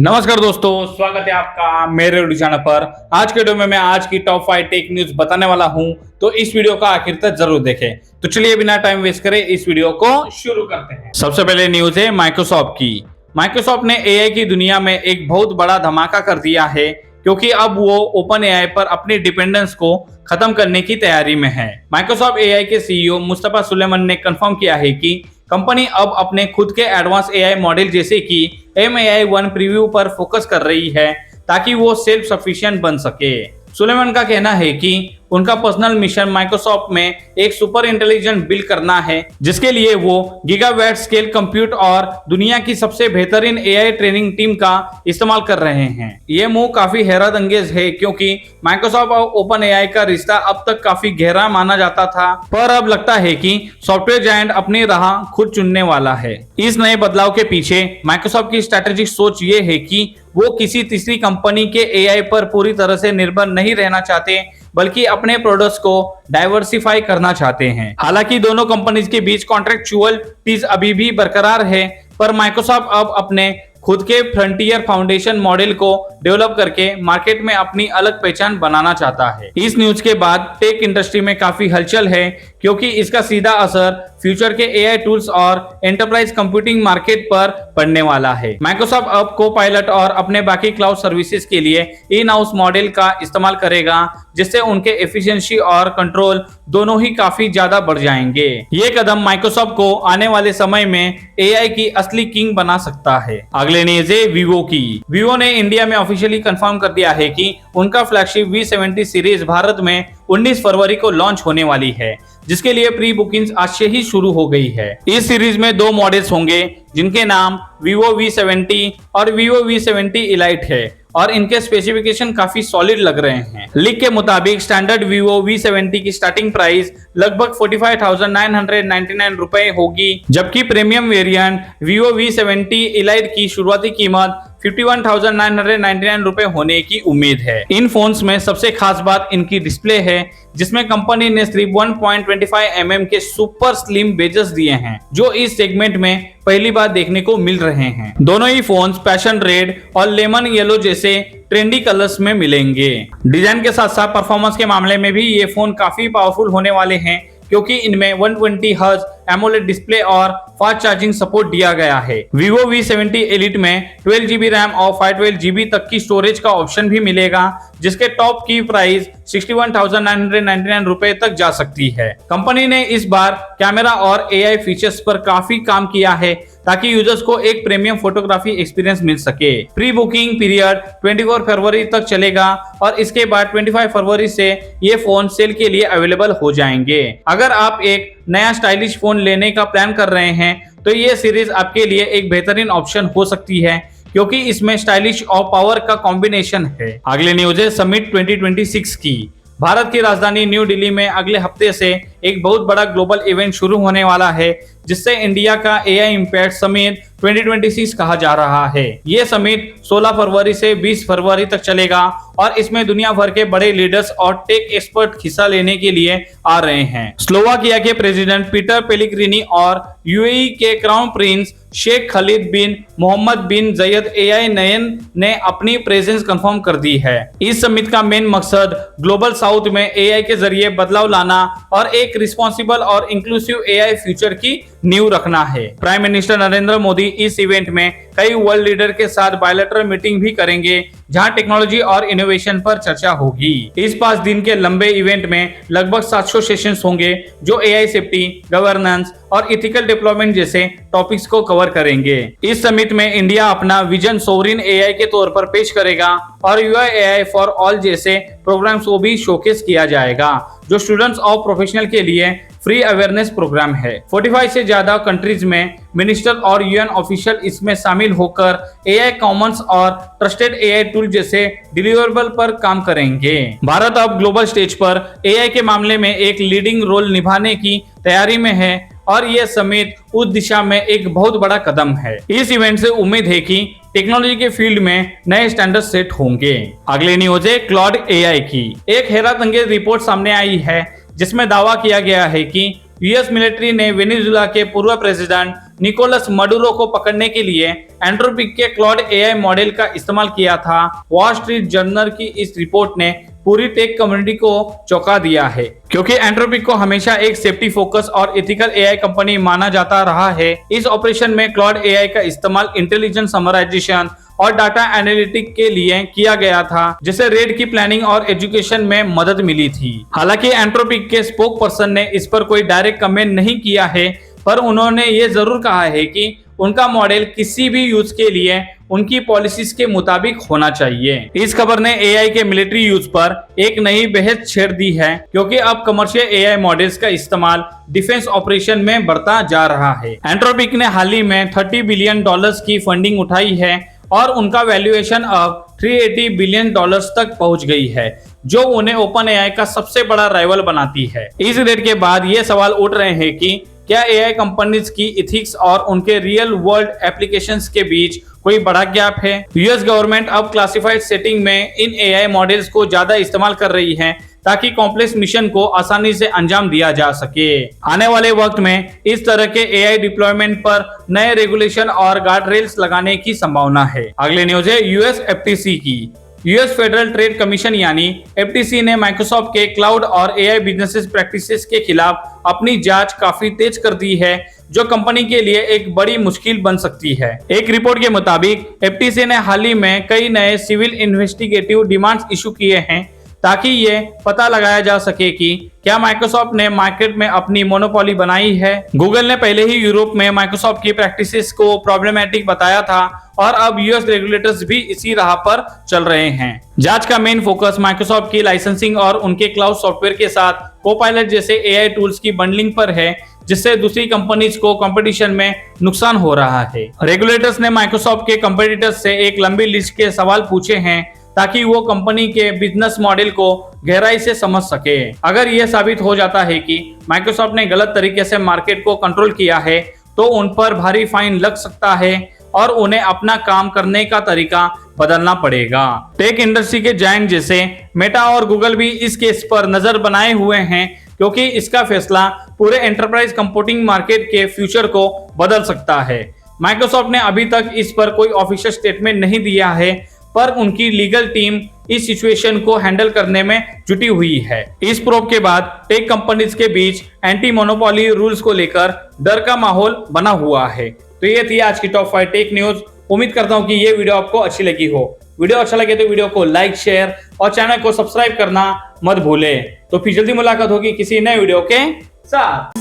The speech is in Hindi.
नमस्कार दोस्तों, स्वागत है आपका मेरे यूट्यूब चैनल पर। आज के वीडियो में मैं आज की टॉप 5 टेक न्यूज बताने वाला हूं, तो इस वीडियो का आखिर तक जरूर देखें। तो चलिए बिना टाइम वेस्ट करें इस वीडियो को शुरू करते हैं। सबसे पहले न्यूज है माइक्रोसॉफ्ट की। माइक्रोसॉफ्ट ने एआई की दुनिया में एक बहुत बड़ा धमाका कर दिया है, क्योंकि अब वो ओपन एआई पर अपनी डिपेंडेंस को खत्म करने की तैयारी में है। माइक्रोसॉफ्ट एआई के सीईओ मुस्तफा सुलेमान ने कंफर्म किया है कि कंपनी अब अपने खुद के एडवांस एआई मॉडल जैसे कि MAI-1 प्रीव्यू पर फोकस कर रही है, ताकि वो सेल्फ सफिशिएंट बन सके। सुलेमान का कहना है कि उनका पर्सनल मिशन माइक्रोसॉफ्ट में एक सुपर इंटेलिजेंट बिल्ड करना है, जिसके लिए वो गीगावाट स्केल कंप्यूट और दुनिया की सबसे बेहतरीन एआई ट्रेनिंग टीम का इस्तेमाल कर रहे हैं। ये मूव काफी हैरत अंगेज है, क्योंकि माइक्रोसॉफ्ट और ओपन एआई का रिश्ता अब तक काफी गहरा माना जाता था, पर अब लगता है कि सॉफ्टवेयर जायंट अपनी राह खुद चुनने वाला है। इस नए बदलाव के पीछे माइक्रोसॉफ्ट की स्ट्रेटेजिक सोच ये है कि वो किसी तीसरी कंपनी के एआई पर पूरी तरह से निर्भर नहीं रहना चाहते, बल्कि अपने प्रोडक्ट्स को डाइवर्सिफाई करना चाहते हैं। हालांकि दोनों कंपनीज के बीच कॉन्ट्रैक्चुअल टीज अभी भी बरकरार है, पर माइक्रोसॉफ्ट अब अपने खुद के फ्रंटियर फाउंडेशन मॉडल को डेवलप करके मार्केट में अपनी अलग पहचान बनाना चाहता है। इस न्यूज के बाद टेक इंडस्ट्री में काफी हलचल है, क्योंकि इसका सीधा असर फ्यूचर के एआई टूल्स और एंटरप्राइज कंप्यूटिंग मार्केट पर पड़ने वाला है। माइक्रोसॉफ्ट अब कोपायलट और अपने बाकी क्लाउड सर्विसेज के लिए इन हाउस मॉडल का इस्तेमाल करेगा, जिससे उनके एफिशिएंसी और कंट्रोल दोनों ही काफी ज्यादा बढ़ जाएंगे। ये कदम माइक्रोसॉफ्ट को आने वाले समय में एआई की असली किंग बना सकता है। अगले न्यूज है वीवो की। वीवो ने इंडिया में ऑफिशियली कंफर्म कर दिया है कि उनका फ्लैगशिप V70 सीरीज भारत में 19 फरवरी को लॉन्च होने वाली है, जिसके लिए प्री बुकिंग्स आज से ही शुरू हो गई है। इस सीरीज में 2 मॉडल्स होंगे, जिनके नाम Vivo V70 और Vivo V70 Elite है, और इनके स्पेसिफिकेशन काफी सॉलिड लग रहे हैं। लीक के मुताबिक स्टैंडर्ड Vivo V70 की स्टार्टिंग प्राइस लगभग 45,999 रुपए होगी, जबकि premium variant Vivo V70 Elite की शुरुआती कीमत 51,999 रुपए होने की उम्मीद है। इन फोन्स में सबसे खास बात इनकी डिस्प्ले है, जिसमें कंपनी ने सिर्फ 1.25 mm के सुपर स्लिम बेजल्स दिए हैं, जो इस सेगमेंट में पहली बार देखने को मिल रहे हैं। दोनों ही फोन्स पैशन रेड और लेमन येलो जैसे ट्रेंडी कलर्स में मिलेंगे। डिजाइन के साथ साथ परफॉर्मेंस के मामले में भी ये फोन काफी पावरफुल होने वाले हैं, क्योंकि इनमें 120 हर्ट्ज एमोलेड डिस्प्ले और फास्ट चार्जिंग सपोर्ट दिया गया है। Vivo V70 Elite में 12GB रैम और 512GB तक की स्टोरेज का ऑप्शन भी मिलेगा, जिसके टॉप की प्राइस 61,999 रुपए तक जा सकती है। कंपनी ने इस बार कैमरा और एआई फीचर्स पर काफी काम किया है, ताकि यूजर्स को एक प्रीमियम फोटोग्राफी एक्सपीरियंस मिल सके। प्री बुकिंग पीरियड 24 फरवरी तक चलेगा, और इसके बाद 25 फरवरी से ये फोन सेल के लिए अवेलेबल हो जाएंगे। अगर आप एक नया स्टाइलिश फोन लेने का प्लान कर रहे हैं, तो ये सीरीज आपके लिए एक बेहतरीन ऑप्शन हो सकती है, क्योंकि इसमें स्टाइलिश और पावर का कॉम्बिनेशन है। अगले न्यूज है समिट 2026 की। भारत की राजधानी न्यू दिल्ली में अगले हफ्ते से एक बहुत बड़ा ग्लोबल इवेंट शुरू होने वाला है, जिससे इंडिया का एआई इम्पैक्ट समिट 2026 कहा जा रहा है। ये समिट 16 फरवरी से 20 फरवरी तक चलेगा, और इसमें दुनिया भर के बड़े लीडर्स और टेक एक्सपर्ट हिस्सा लेने के लिए आ रहे हैं। स्लोवाकिया के प्रेसिडेंट पीटर पेलिग्रिनी और यूएई के क्राउन प्रिंस शेख खालिद बिन मोहम्मद बिन जयद एआई नयन ने अपनी प्रेजेंस कंफर्म कर दी है। इस समिट का मेन मकसद ग्लोबल साउथ में एआई के जरिए बदलाव लाना और एक रिस्पॉन्सिबल और इंक्लूसिव एआई फ्यूचर की नींव रखना है। प्राइम मिनिस्टर नरेंद्र मोदी इस इवेंट में कई वर्ल्ड लीडर के साथ बायलैटरल मीटिंग भी करेंगे, जहां टेक्नोलॉजी और इनोवेशन पर चर्चा होगी। इस 5 दिन के लंबे इवेंट में लगभग 700 सेशंस होंगे, जो एआई सेफ्टी, गवर्नेंस और इथिकल डेवलपमेंट जैसे टॉपिक्स को कवर करेंगे। इस समिट में इंडिया अपना विजन सोवरिन एआई के तौर पर पेश करेगा, और यूआई एआई फॉर ऑल जैसे प्रोग्राम्स को भी शोकेस किया जाएगा, जो स्टूडेंट्स और प्रोफेशनल के लिए फ्री अवेयरनेस प्रोग्राम है। 45 से ज्यादा कंट्रीज में मिनिस्टर और यूएन ऑफिशियल इसमें शामिल होकर एआई कॉमन्स और ट्रस्टेड एआई टूल जैसे डिलीवरेबल पर काम करेंगे। भारत अब ग्लोबल स्टेज पर एआई के मामले में एक लीडिंग रोल निभाने की तैयारी में है, और यह समिट उस दिशा में एक बहुत बड़ा कदम है। इस इवेंट से उम्मीद है कि टेक्नोलॉजी के फील्ड में नए स्टैंडर्ड सेट होंगे। अगले न्यूज है क्लाउड एआई की। एक हैरत अंगेज रिपोर्ट सामने आई है, जिसमें दावा किया गया है कि यूएस मिलिट्री ने वेनेजुएला के पूर्व प्रेसिडेंट निकोलस मडुरो को पकड़ने के लिए एंथ्रोपिक के क्लॉड एआई मॉडल का इस्तेमाल किया था। वॉल स्ट्रीट जर्नल की इस रिपोर्ट ने पूरी टेक कम्युनिटी को चौंका दिया है, क्योंकि एंथ्रोपिक को हमेशा एक सेफ्टी फोकस और एथिकल एआई कंपनी माना जाता रहा है। इस ऑपरेशन में क्लॉड एआई का इस्तेमाल इंटेलिजेंस समराइजेशन और डाटा एनालिटिक के लिए किया गया था, जिससे रेड की प्लानिंग और एजुकेशन में मदद मिली थी। हालांकि एंथ्रोपिक के स्पोक पर्सन ने इस पर कोई डायरेक्ट कमेंट नहीं किया है, पर उन्होंने ये जरूर कहा है कि उनका मॉडल किसी भी यूज के लिए उनकी पॉलिसीज के मुताबिक होना चाहिए। इस खबर ने एआई के मिलिट्री यूज पर एक नई बहस छेड़ दी है, क्योंकि अब कमर्शियल एआई मॉडल्स का इस्तेमाल डिफेंस ऑपरेशन में बढ़ता जा रहा है। एंथ्रोपिक ने हाल ही में $30 बिलियन की फंडिंग उठाई है और उनका वैल्यूएशन अब $380 बिलियन तक पहुंच गई है, जो उन्हें ओपन एआई का सबसे बड़ा राइवल बनाती है। इस रेट के बाद ये सवाल उठ रहे हैं कि क्या एआई कंपनीज की इथिक्स और उनके रियल वर्ल्ड एप्लीकेशंस के बीच कोई बड़ा गैप है। यूएस गवर्नमेंट अब क्लासिफाइड सेटिंग में इन एआई मॉडल्स को ज्यादा इस्तेमाल कर रही है, ताकि कॉम्प्लेक्स मिशन को आसानी से अंजाम दिया जा सके। आने वाले वक्त में इस तरह के एआई डिप्लॉयमेंट पर नए रेगुलेशन और गार्ड रेल्स लगाने की संभावना है। अगली न्यूज है यूएस एफटीसी की। यूएस फेडरल ट्रेड कमीशन यानी एफटीसी ने माइक्रोसॉफ्ट के क्लाउड और एआई बिजनेस प्रैक्टिसेस के खिलाफ अपनी जांच काफी तेज कर दी है, जो कंपनी के लिए एक बड़ी मुश्किल बन सकती है। एक रिपोर्ट के मुताबिक एफटीसी ने हाल ही में कई नए सिविल इन्वेस्टिगेटिव डिमांड्स इशू किए हैं, ताकि ये पता लगाया जा सके कि क्या माइक्रोसॉफ्ट ने मार्केट में अपनी मोनोपोली बनाई है। गूगल ने पहले ही यूरोप में माइक्रोसॉफ्ट की प्रैक्टिसेस को प्रॉब्लमेटिक बताया था और अब यूएस रेगुलेटर्स भी इसी राह पर चल रहे हैं। जांच का मेन फोकस माइक्रोसॉफ्ट की लाइसेंसिंग और उनके क्लाउड सॉफ्टवेयर के साथ कोपायलट जैसे एआई टूल्स की बंडलिंग पर है, जिससे दूसरी कंपनीज को कंपटीशन में नुकसान हो रहा है। रेगुलेटर्स ने माइक्रोसॉफ्ट के कंपटीटर्स से एक लंबी लिस्ट के सवाल पूछे हैं, ताकि वो कंपनी के बिजनेस मॉडल को गहराई से समझ सके। अगर यह साबित हो जाता है कि माइक्रोसॉफ्ट ने गलत तरीके से मार्केट को कंट्रोल किया है, तो उन पर भारी फाइन लग सकता है और उन्हें अपना काम करने का तरीका बदलना पड़ेगा। टेक इंडस्ट्री के जायंट जैसे मेटा और गूगल भी इस केस पर नजर बनाए हुए हैं, क्योंकि इसका फैसला पूरे एंटरप्राइज कंप्यूटिंग मार्केट के फ्यूचर को बदल सकता है। माइक्रोसॉफ्ट ने अभी तक इस पर कोई ऑफिशियल स्टेटमेंट नहीं दिया है, पर उनकी लीगल टीम इस सिचुएशन को हैंडल करने में जुटी हुई है। इस प्रोब के बाद टेक कंपनीज के बीच एंटी मोनोपोली रूल्स को लेकर डर का माहौल बना हुआ है। तो ये थी आज की टॉप 5 टेक न्यूज। उम्मीद करता हूं कि ये वीडियो आपको अच्छी लगी हो। वीडियो अच्छा लगे तो वीडियो को लाइक, शेयर और चैनल को सब्सक्राइब करना मत भूले। तो फिर जल्दी मुलाकात होगी किसी नए वीडियो के साथ।